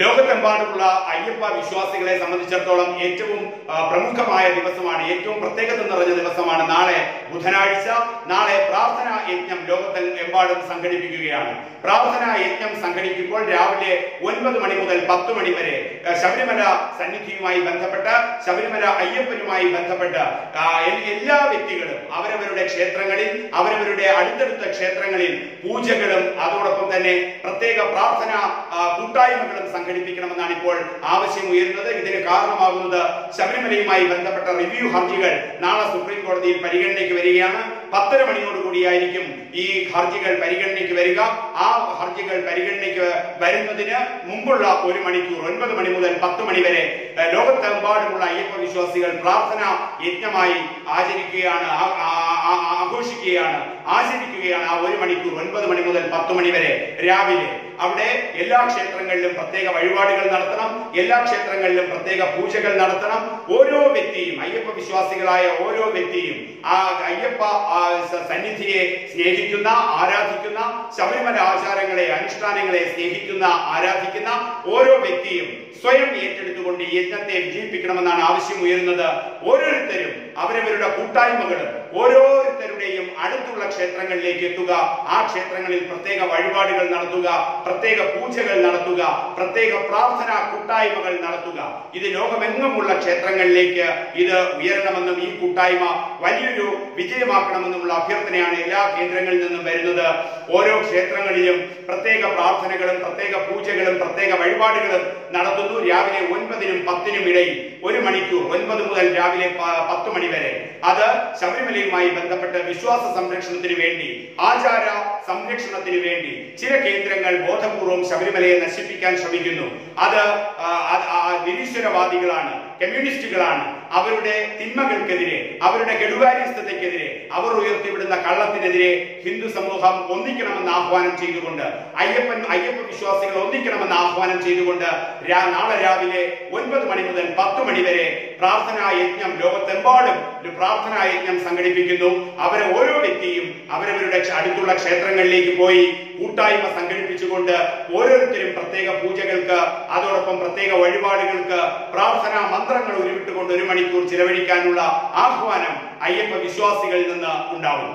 ലോകത്തെമ്പാടുമുള്ള അയ്യപ്പ വിശ്വാസികളെ സംബന്ധിച്ചിടത്തോളം ഏറ്റവും പ്രമുഖമായ ദിവസമാണ്, ഏറ്റവും പ്രത്യേകത നിറഞ്ഞ ദിവസമാണ് നാളെ ബുധനാഴ്ച. നാളെ പ്രാർത്ഥനാ യജ്ഞം ലോകത്തെമ്പാടും സംഘടിപ്പിക്കുകയാണ്. പ്രാർത്ഥനാ യജ്ഞം സംഘടിപ്പിക്കുമ്പോൾ രാവിലെ 9 മണി മുതൽ 10 മണി വരെ ശബരിമല സന്നിധിയുമായി ബന്ധപ്പെട്ട, ശബരിമല അയ്യപ്പനുമായി ബന്ധപ്പെട്ട് എല്ലാ വ്യക്തികളും അവരവരുടെ ക്ഷേത്രങ്ങളിൽ, അവരവരുടെ അടുത്തടുത്ത ക്ഷേത്രങ്ങളിൽ പൂജകളും അതോടൊപ്പം തന്നെ പ്രത്യേക പ്രാർത്ഥന കൂട്ടായ്മകളും സംഘടിപ്പിക്കണമെന്നാണ് ഇപ്പോൾ ആവശ്യം ഉയരുന്നത്. ഇതിന് കാരണമാകുന്നത് ശബരിമലയുമായി ബന്ധപ്പെട്ട റിവ്യൂ ഹർജികൾ നാളെ സുപ്രീം കോടതിയിൽ പരിഗണനയ്ക്ക് വരികയാണ്. 10:30 മണിയോടുകൂടിയായിരിക്കും ഈ ഹർജികൾ പരിഗണനയ്ക്ക് വരിക. ആ ഹർജികൾ പരിഗണനയ്ക്ക് വരുന്നതിന് മുമ്പുള്ള 1 മണിക്കൂർ 9 മണി മുതൽ 10 മണി വരെ ലോകത്തെമ്പാടുമുള്ള അയ്യപ്പ വിശ്വാസികൾ പ്രാർത്ഥനാ യജ്ഞമായി ആചരിക്കുകയാണ്, ആഘോഷിക്കുകയാണ്, ആചരിക്കുകയാണ്. ആ 1 മണിക്കൂർ 9 മണി മുതൽ 10 മണി വരെ രാവിലെ അവിടെ എല്ലാ ക്ഷേത്രങ്ങളിലും പ്രത്യേക വഴിപാടുകൾ നടത്തണം, എല്ലാ ക്ഷേത്രങ്ങളിലും പ്രത്യേക പൂജകൾ നടത്തണം. ഓരോ വ്യക്തിയും, അയ്യപ്പ വിശ്വാസികളായ ഓരോ വ്യക്തിയും ആ അയ്യപ്പ സന്നിധിയെ സ്നേഹിക്കുന്ന, ആരാധിക്കുന്ന, ശബരിമല ആചാരങ്ങളെ, അനുഷ്ഠാനങ്ങളെ സ്നേഹിക്കുന്ന, ആരാധിക്കുന്ന ഓരോ വ്യക്തിയും സ്വയം ഏറ്റെടുത്തുകൊണ്ട് ഈ യജ്ഞത്തെ വിജയിപ്പിക്കണമെന്നാണ് ആവശ്യം ഉയരുന്നത്. ഓരോരുത്തരും അവരവരുടെ കൂട്ടായ്മകളും ഓരോരുത്തരുടെയും അടുത്തുള്ള ക്ഷേത്രങ്ങളിലേക്ക് എത്തുക, ആ ക്ഷേത്രങ്ങളിൽ പ്രത്യേക വഴിപാടുകൾ നടത്തുക, പ്രത്യേക പൂജകൾ നടത്തുക, പ്രത്യേക പ്രാർത്ഥനാ കൂട്ടായ്മകൾ നടത്തുക. ഇത് ലോകമെങ്ങുമുള്ള ക്ഷേത്രങ്ങളിലേക്ക് ഇത് ഉയരണമെന്നും ഈ കൂട്ടായ്മ വലിയൊരു വിജയമാക്കണമെന്നുമുള്ള അഭ്യർത്ഥനയാണ് എല്ലാ കേന്ദ്രങ്ങളിൽ നിന്നും വരുന്നത്. ഓരോ ക്ഷേത്രങ്ങളിലും പ്രത്യേക പ്രാർത്ഥനകളും പ്രത്യേക പൂജകളും പ്രത്യേക വഴിപാടുകളും നടത്തുന്നു. രാവിലെ 9-നും 10-നും ഇടയിൽ 1 മണിക്കൂർ, 9 മുതൽ രാവിലെ 10 മണി വരെ. അത് ശബരിമലയുമായി ബന്ധപ്പെട്ട വിശ്വാസ സംരക്ഷണത്തിന് വേണ്ടി, ആചാര സംരക്ഷണത്തിന് വേണ്ടി ചില കേന്ദ്രങ്ങൾ ബോധപൂർവം ശബരിമലയെ നശിപ്പിക്കാൻ ശ്രമിക്കുന്നു. അത് നിരീശ്വരവാദികളാണ്, കമ്മ്യൂണിസ്റ്റുകളാണ്. അവരുടെ തിന്മകൾക്കെതിരെ, അവരുടെ കെടുകാര്യസ്ഥതയ്ക്കെതിരെ, അവർ ഉയർത്തിവിടുന്ന കള്ളത്തിനെതിരെ ഹിന്ദു സമൂഹം ഒന്നിക്കണമെന്ന് ആഹ്വാനം ചെയ്തുകൊണ്ട്, അയ്യപ്പ വിശ്വാസികൾ ഒന്നിക്കണമെന്ന് ആഹ്വാനം ചെയ്തുകൊണ്ട് നാളെ രാവിലെ 9 മണി മുതൽ 10 മണി വരെ പ്രാർത്ഥനാ യജ്ഞം ലോകത്തെമ്പാടും ഒരു പ്രാർത്ഥനാ യജ്ഞം സംഘടിപ്പിക്കുന്നു. അവരെ ഓരോ വ്യക്തിയും അവരവരുടെ അടുത്തുള്ള ക്ഷേത്രങ്ങളിലേക്ക് പോയി കൂട്ടായ്മ സംഘടിപ്പിച്ചുകൊണ്ട് ഓരോരുത്തരും പ്രത്യേക പൂജകൾക്ക്, അതോടൊപ്പം പ്രത്യേക വഴിപാടുകൾക്ക്, പ്രാർത്ഥനാ മന്ത്രങ്ങൾ ഉരുവിട്ടുകൊണ്ട് 1 മണിക്കൂർ ചിലവഴിക്കാനുള്ള ആഹ്വാനം അയ്യപ്പ വിശ്വാസികളിൽ നിന്ന് ഉണ്ടാവും.